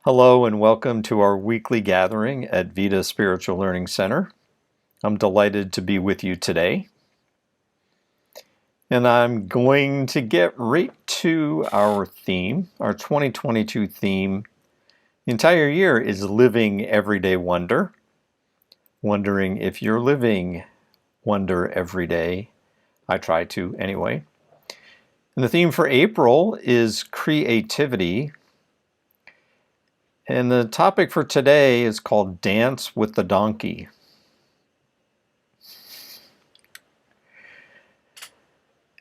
Hello and welcome to our weekly gathering at Vita Spiritual Learning Center. I'm delighted to be with you today. And I'm going to get right to our theme, our 2022 theme. The entire year is Living Everyday Wonder. Wondering if you're living wonder every day. I try to anyway. And the theme for April is creativity. And the topic for today is called Dance with the Donkey.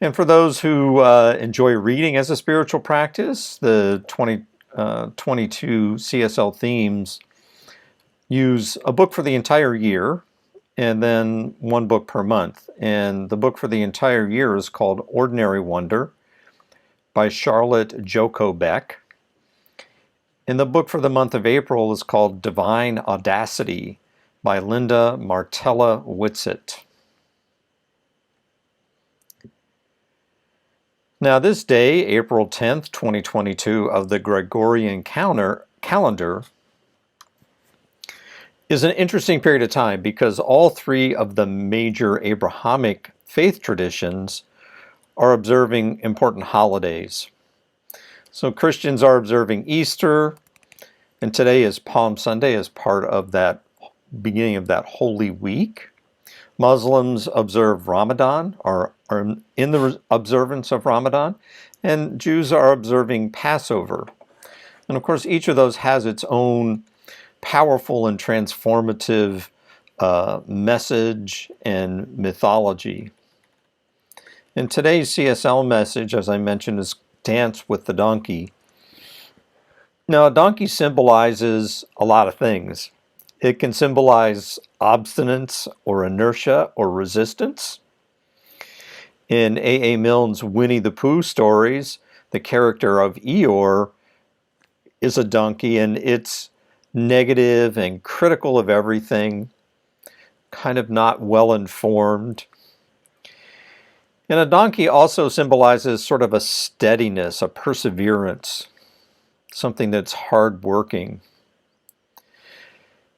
And for those who enjoy reading as a spiritual practice, the 2022 CSL themes use a book for the entire year and then one book per month. And the book for the entire year is called Ordinary Wonder by Charlotte Joko Beck. And the book for the month of April is called Divine Audacity by Linda Martella Whitsett. Now this day, April 10th, 2022 of the Gregorian calendar is an interesting period of time because all three of the major Abrahamic faith traditions are observing important holidays. So Christians are observing Easter, and today is Palm Sunday as part of that beginning of that Holy Week. Muslims observe Ramadan, are in the observance of Ramadan, and Jews are observing Passover. And of course, each of those has its own powerful and transformative message and mythology. And today's CSL message, as I mentioned, is Dance with the Donkey. Now, a donkey symbolizes a lot of things. It can symbolize obstinance or inertia or resistance. In A.A. Milne's Winnie the Pooh stories, the character of Eeyore is a donkey, and it's negative and critical of everything, kind of not well informed. And a donkey also symbolizes sort of a steadiness, a perseverance, something that's hardworking.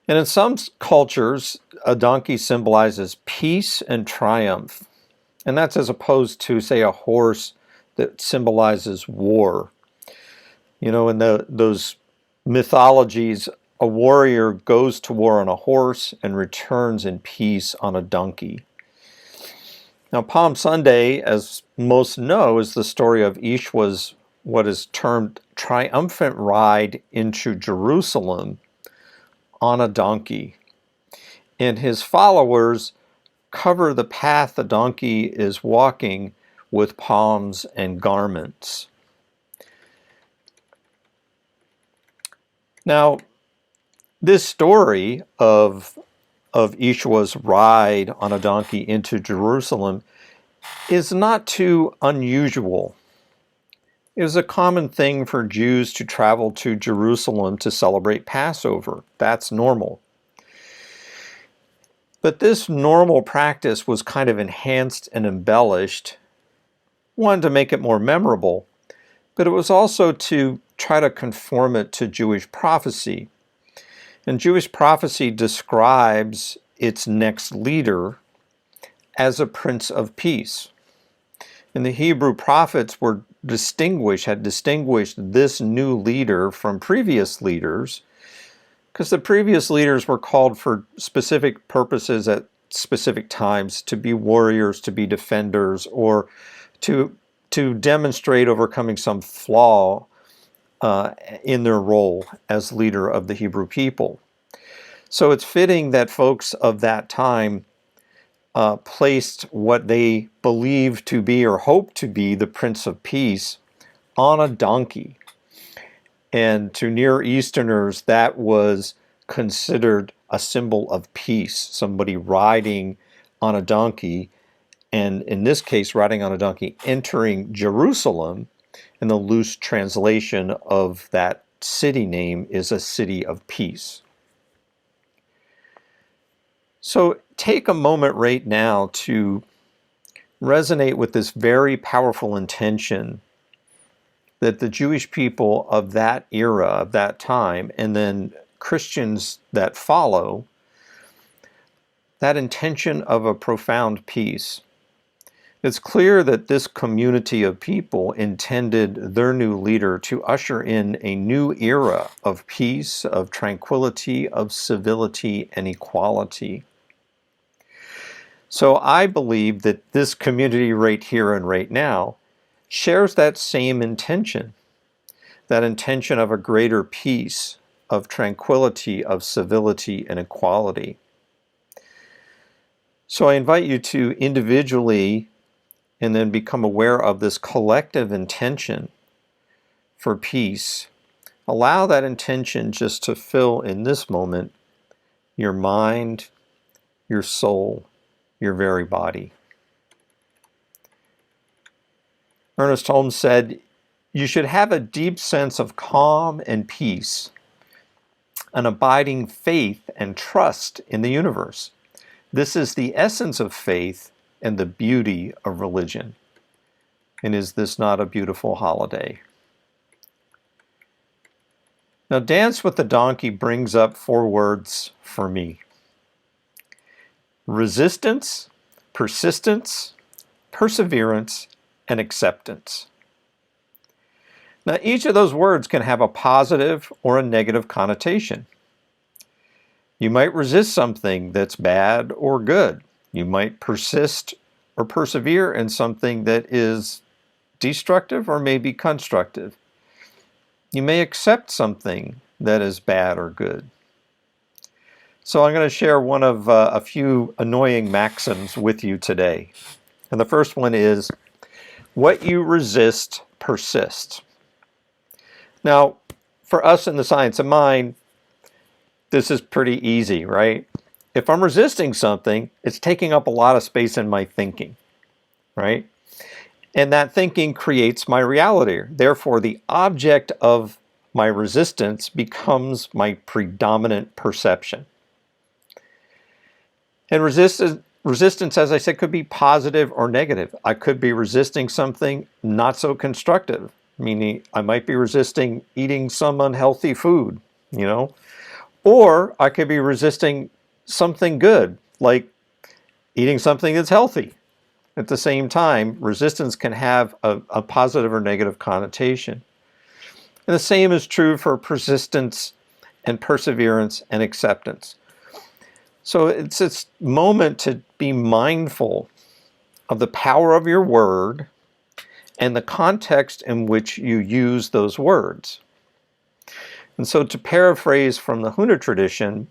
And in some cultures, a donkey symbolizes peace and triumph. And that's as opposed to, say, a horse that symbolizes war. You know, in those mythologies, a warrior goes to war on a horse and returns in peace on a donkey. Now, Palm Sunday, as most know, is the story of Yeshua's what is termed triumphant ride into Jerusalem on a donkey. And his followers cover the path the donkey is walking with palms and garments. Now, this story of Yeshua's ride on a donkey into Jerusalem is not too unusual. It was a common thing for Jews to travel to Jerusalem to celebrate Passover. That's normal. But this normal practice was kind of enhanced and embellished, one, to make it more memorable, but it was also to try to conform it to Jewish prophecy. And Jewish prophecy describes its next leader as a Prince of Peace. And the Hebrew prophets had distinguished this new leader from previous leaders, because the previous leaders were called for specific purposes at specific times, to be warriors, to be defenders, or to demonstrate overcoming some flaw in their role as leader of the Hebrew people. So it's fitting that folks of that time placed what they believed to be or hoped to be the Prince of Peace on a donkey. And to Near Easterners, that was considered a symbol of peace, somebody riding on a donkey, and in this case, riding on a donkey, entering Jerusalem, and the loose translation of that city name is a city of peace. So take a moment right now to resonate with this very powerful intention that the Jewish people of that era, of that time, and then Christians that follow, that intention of a profound peace. It's clear that this community of people intended their new leader to usher in a new era of peace, of tranquility, of civility, and equality. So I believe that this community right here and right now shares that same intention, that intention of a greater peace, of tranquility, of civility, and equality. So I invite you to individually and then become aware of this collective intention for peace. Allow that intention just to fill in this moment your mind, your soul, your very body. Ernest Holmes said, "You should have a deep sense of calm and peace, an abiding faith and trust in the universe. This is the essence of faith and the beauty of religion." And is this not a beautiful holiday? Now, Dance with the Donkey brings up 4 words for me: resistance, persistence, perseverance, and acceptance. Now, each of those words can have a positive or a negative connotation. You might resist something that's bad or good. You might persist or persevere in something that is destructive or maybe constructive. You may accept something that is bad or good. So I'm going to share one of a few annoying maxims with you today. And the first one is, what you resist persists. Now, for us in the science of mind, this is pretty easy, right? If I'm resisting something, it's taking up a lot of space in my thinking, right? And that thinking creates my reality. Therefore, the object of my resistance becomes my predominant perception. And resistance, as I said, could be positive or negative. I could be resisting something not so constructive, meaning I might be resisting eating some unhealthy food, or I could be resisting something good, like eating something that's healthy. At the same time, resistance can have a positive or negative connotation. And the same is true for persistence and perseverance and acceptance. So it's this moment to be mindful of the power of your word and the context in which you use those words. And so, to paraphrase from the Huna tradition,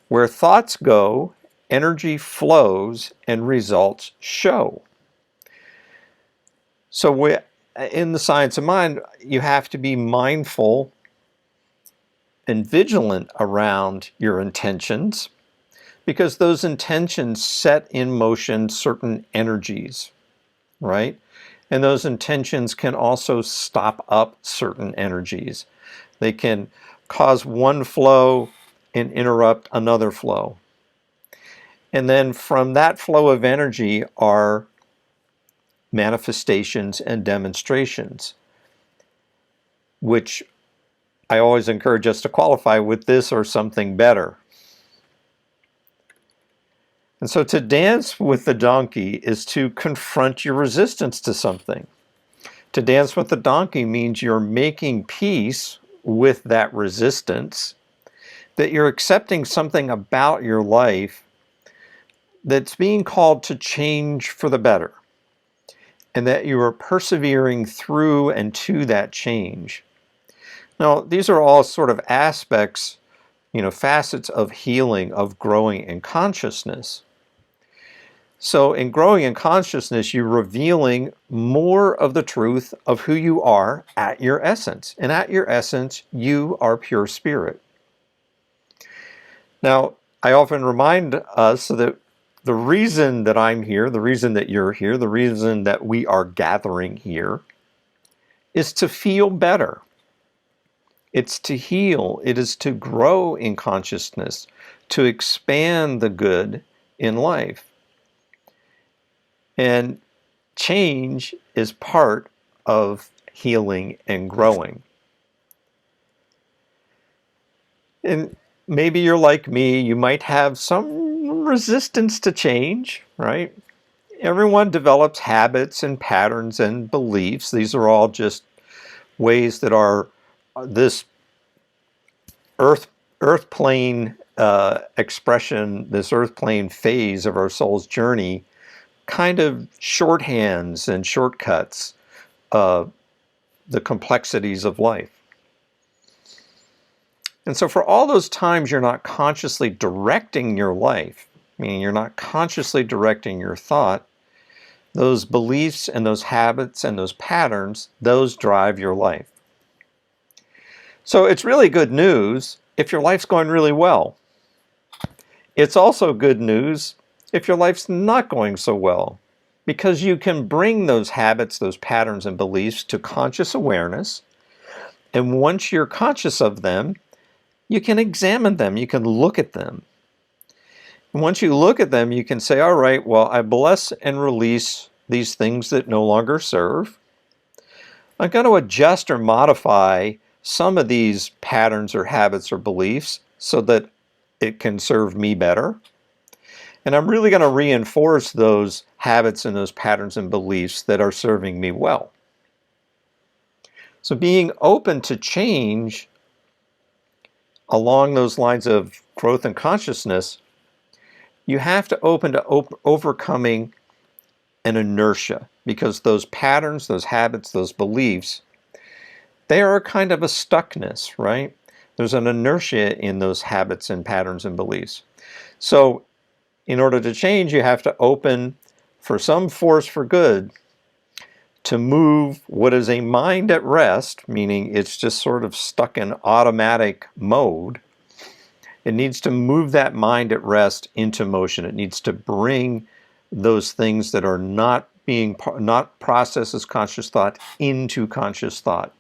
where thoughts go, energy flows and results show. So in the science of mind, you have to be mindful and vigilant around your intentions, because those intentions set in motion certain energies, right? And those intentions can also stop up certain energies. They can cause one flow and interrupt another flow. And then from that flow of energy are manifestations and demonstrations, which I always encourage us to qualify with this or something better. And so to dance with the donkey is to confront your resistance to something. To dance with the donkey means you're making peace with that resistance, that you're accepting something about your life that's being called to change for the better, and that you are persevering through and to that change. Now, these are all sort of aspects, facets of healing, of growing in consciousness. So in growing in consciousness, you're revealing more of the truth of who you are at your essence. And at your essence, you are pure spirit. Now, I often remind us that the reason that I'm here, the reason that you're here, the reason that we are gathering here is to feel better. It's to heal. It is to grow in consciousness, to expand the good in life. And change is part of healing and growing. And maybe you're like me, you might have some resistance to change, right? Everyone develops habits and patterns and beliefs. These are all just ways that our this earth plane expression, this earth plane phase of our soul's journey, kind of shorthands and shortcuts the complexities of life. And so for all those times you're not consciously directing your life, meaning you're not consciously directing your thought, those beliefs and those habits and those patterns, those drive your life. So it's really good news if your life's going really well. It's also good news if your life's not going so well, because you can bring those habits, those patterns and beliefs to conscious awareness. And once you're conscious of them, you can examine them, you can look at them. And once you look at them, you can say, all right, well, I bless and release these things that no longer serve. I'm going to adjust or modify some of these patterns or habits or beliefs so that it can serve me better. And I'm really going to reinforce those habits and those patterns and beliefs that are serving me well. So being open to change along those lines of growth and consciousness, you have to open to overcoming an inertia, because those patterns, those habits, those beliefs, they are kind of a stuckness, right? There's an inertia in those habits and patterns and beliefs. So in order to change, you have to open for some force for good to move what is a mind at rest, meaning it's just sort of stuck in automatic mode. It needs to move that mind at rest into motion. It needs to bring those things that are not processed as conscious thought into conscious thought.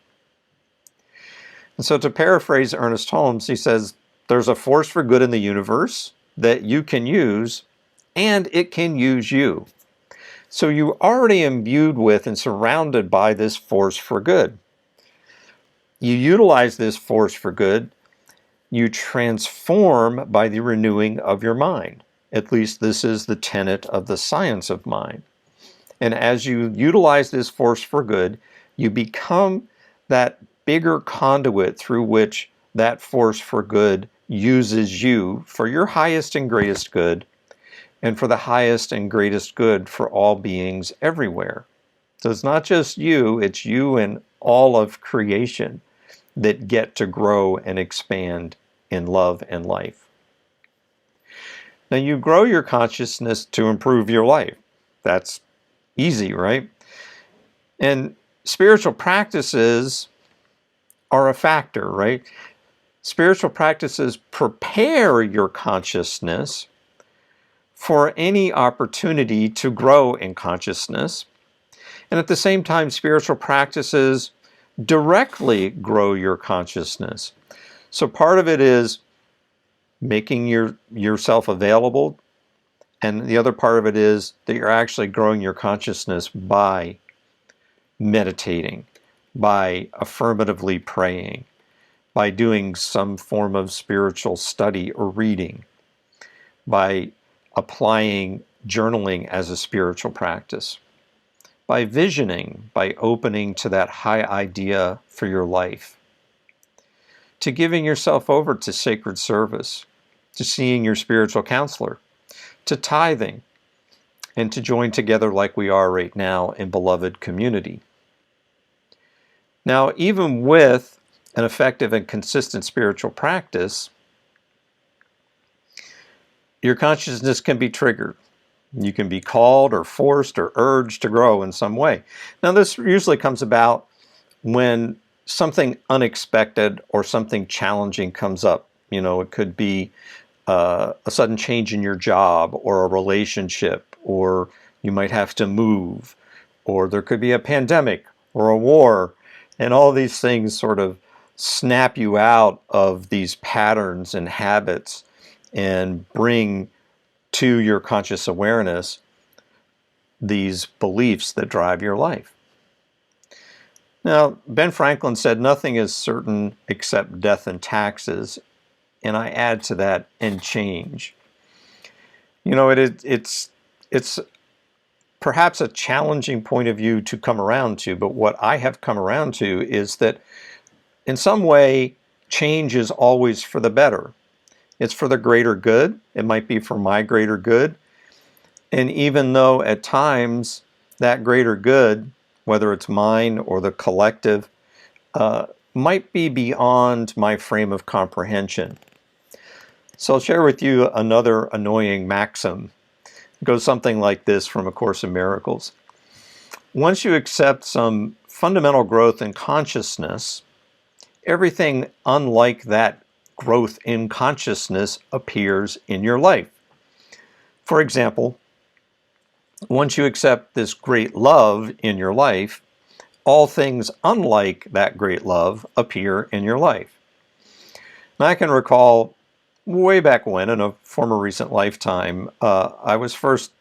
And so to paraphrase Ernest Holmes, he says, there's a force for good in the universe that you can use, and it can use you. So you're already imbued with and surrounded by this force for good. You utilize this force for good. You transform by the renewing of your mind. At least this is the tenet of the science of mind. And as you utilize this force for good, you become that bigger conduit through which that force for good uses you for your highest and greatest good, and for the highest and greatest good for all beings everywhere. So it's not just you, it's you and all of creation that get to grow and expand in love and life. Now you grow your consciousness to improve your life. That's easy, right? And spiritual practices are a factor, right? Spiritual practices prepare your consciousness for any opportunity to grow in consciousness. And at the same time, spiritual practices directly grow your consciousness. So part of it is making yourself available, and the other part of it is that you're actually growing your consciousness by meditating, by affirmatively praying, by doing some form of spiritual study or reading, by applying journaling as a spiritual practice, by visioning, by opening to that high idea for your life, to giving yourself over to sacred service, to seeing your spiritual counselor, to tithing, and to join together like we are right now in beloved community. Now, even with an effective and consistent spiritual practice, your consciousness can be triggered. You can be called or forced or urged to grow in some way. Now, this usually comes about when something unexpected or something challenging comes up. You know, it could be a sudden change in your job or a relationship, or you might have to move, or there could be a pandemic or a war, and all these things sort of snap you out of these patterns and habits and bring to your conscious awareness these beliefs that drive your life. Now, Ben Franklin said nothing is certain except death and taxes, and I add to that, and change. It's perhaps a challenging point of view to come around to, but what I have come around to is that in some way, change is always for the better. It's for the greater good. It might be for my greater good. And even though at times that greater good, whether it's mine or the collective, might be beyond my frame of comprehension. So I'll share with you another annoying maxim. It goes something like this from A Course in Miracles. Once you accept some fundamental growth in consciousness, everything unlike that growth in consciousness appears in your life. For example, once you accept this great love in your life, all things unlike that great love appear in your life. Now, I can recall way back when, in a former recent lifetime, I was first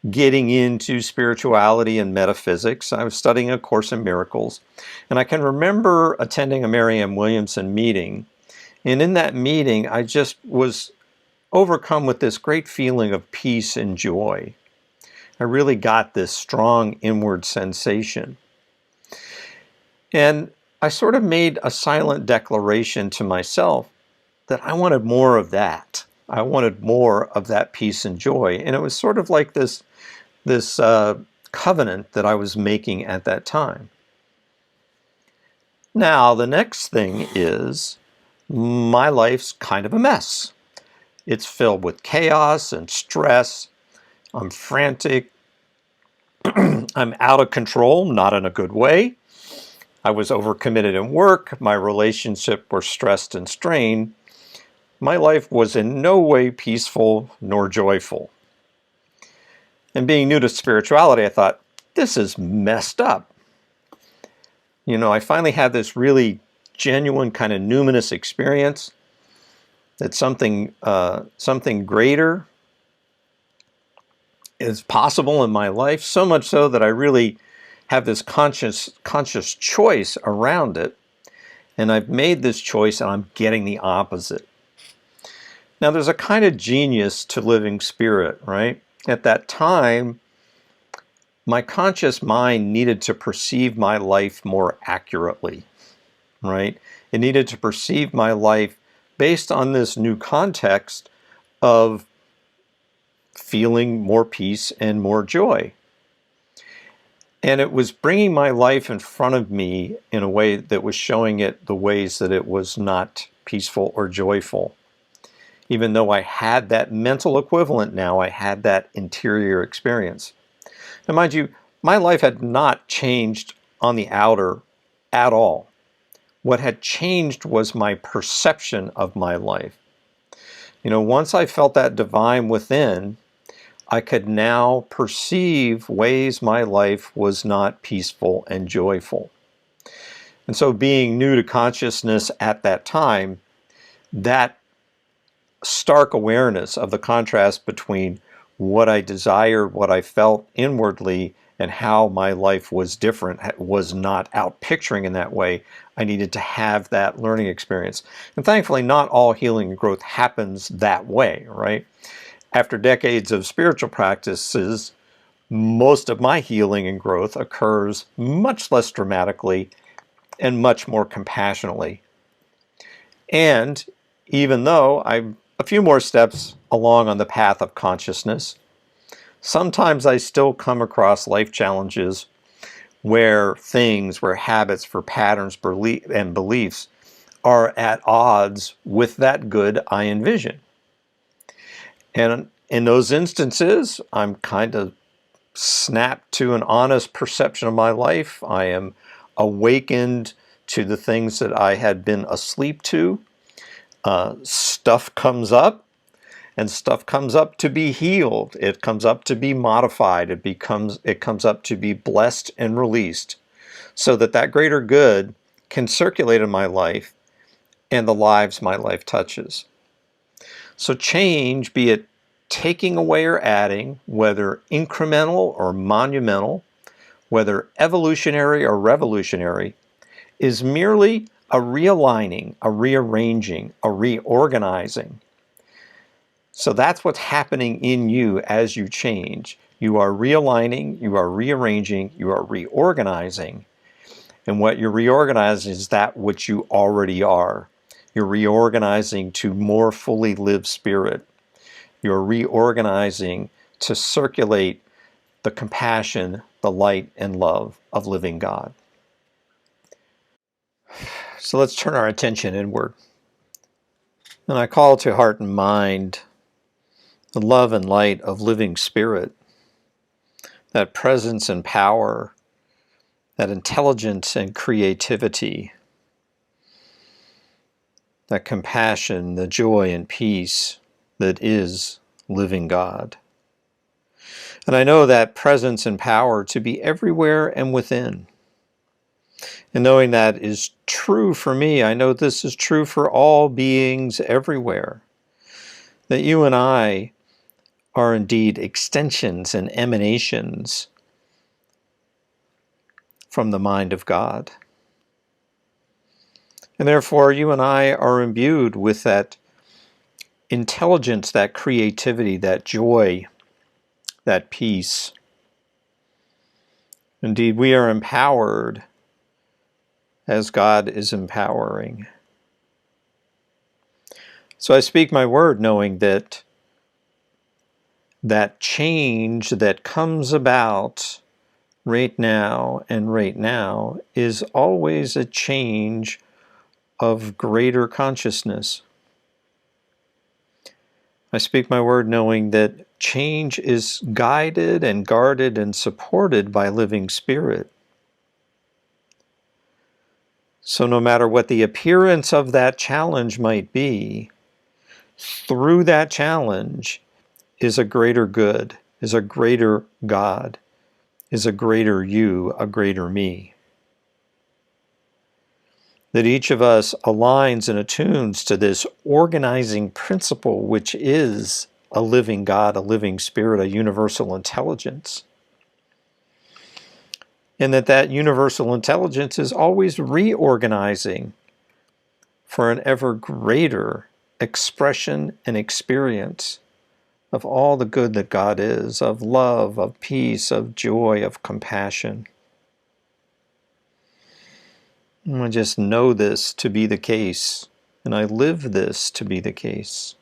getting into spirituality and metaphysics. I was studying A Course in Miracles, and I can remember attending a Marianne Williamson meeting, and in that meeting, I just was overcome with this great feeling of peace and joy. I really got this strong inward sensation. And I sort of made a silent declaration to myself that I wanted more of that. I wanted more of that peace and joy. And it was sort of like this covenant that I was making at that time. Now, the next thing is my life's kind of a mess. It's filled with chaos and stress. I'm frantic. I'm out of control, not in a good way. I was overcommitted in work. My relationships were stressed and strained. My life was in no way peaceful nor joyful. And being new to spirituality, I thought, this is messed up. I finally had this really genuine kind of numinous experience that something greater is possible in my life, so much so that I really have this conscious choice around it, and I've made this choice and I'm getting the opposite. Now, there's a kind of genius to living spirit, right? At that time, my conscious mind needed to perceive my life more accurately, right? It needed to perceive my life based on this new context of feeling more peace and more joy. And it was bringing my life in front of me in a way that was showing it the ways that it was not peaceful or joyful. Even though I had that mental equivalent now, I had that interior experience. Now, mind you, my life had not changed on the outer at all. What had changed was my perception of my life. Once I felt that divine within, I could now perceive ways my life was not peaceful and joyful. And so being new to consciousness at that time, that stark awareness of the contrast between what I desired, what I felt inwardly, and how my life was different, was not out picturing in that way. I needed to have that learning experience. And thankfully, not all healing and growth happens that way, right? After decades of spiritual practices, most of my healing and growth occurs much less dramatically and much more compassionately. And even though I'm a few more steps along on the path of consciousness, sometimes I still come across life challenges where habits, for patterns, and beliefs are at odds with that good I envision. And in those instances, I'm kind of snapped to an honest perception of my life. I am awakened to the things that I had been asleep to. Stuff comes up, and stuff comes up to be healed. It comes up to be modified. It comes up to be blessed and released, so that greater good can circulate in my life and the lives my life touches. So change, be it taking away or adding, whether incremental or monumental, whether evolutionary or revolutionary, is merely a realigning, a rearranging, a reorganizing. So that's what's happening in you as you change. You are realigning, you are rearranging, you are reorganizing. And what you're reorganizing is that which you already are. You're reorganizing to more fully live spirit. You're reorganizing to circulate the compassion, the light, and love of living God. So let's turn our attention inward. And I call to heart and mind the love and light of living spirit, that presence and power, that intelligence and creativity, that compassion, the joy and peace that is living God. And I know that presence and power to be everywhere and within. And knowing that is true for me, I know this is true for all beings everywhere. That you and I are indeed extensions and emanations from the mind of God. And therefore, you and I are imbued with that intelligence, that creativity, that joy, that peace. Indeed, we are empowered as God is empowering. So I speak my word knowing that that change that comes about right now and right now is always a change of greater consciousness. I speak my word knowing that change is guided and guarded and supported by living spirit. So no matter what the appearance of that challenge might be, through that challenge is a greater good, is a greater God, is a greater you, a greater me. That each of us aligns and attunes to this organizing principle, which is a living God, a living spirit, a universal intelligence. And that universal intelligence is always reorganizing for an ever greater expression and experience of all the good that God is, of love, of peace, of joy, of compassion. And I just know this to be the case, and I live this to be the case.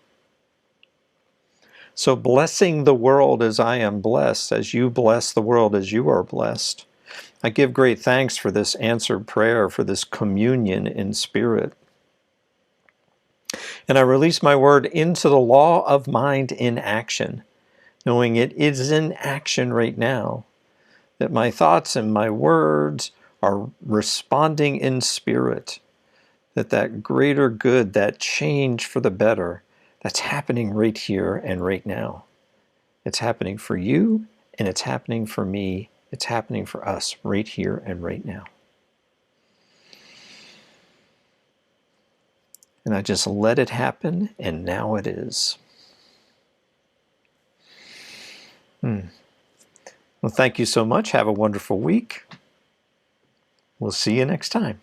So blessing the world as I am blessed, as you bless the world as you are blessed, I give great thanks for this answered prayer, for this communion in spirit. And I release my word into the law of mind in action, knowing it is in action right now, that my thoughts and my words are responding in spirit, that greater good, that change for the better, that's happening right here and right now. It's happening for you, and it's happening for me. It's happening for us right here and right now. And I just let it happen, and now it is. Well, thank you so much. Have a wonderful week. We'll see you next time.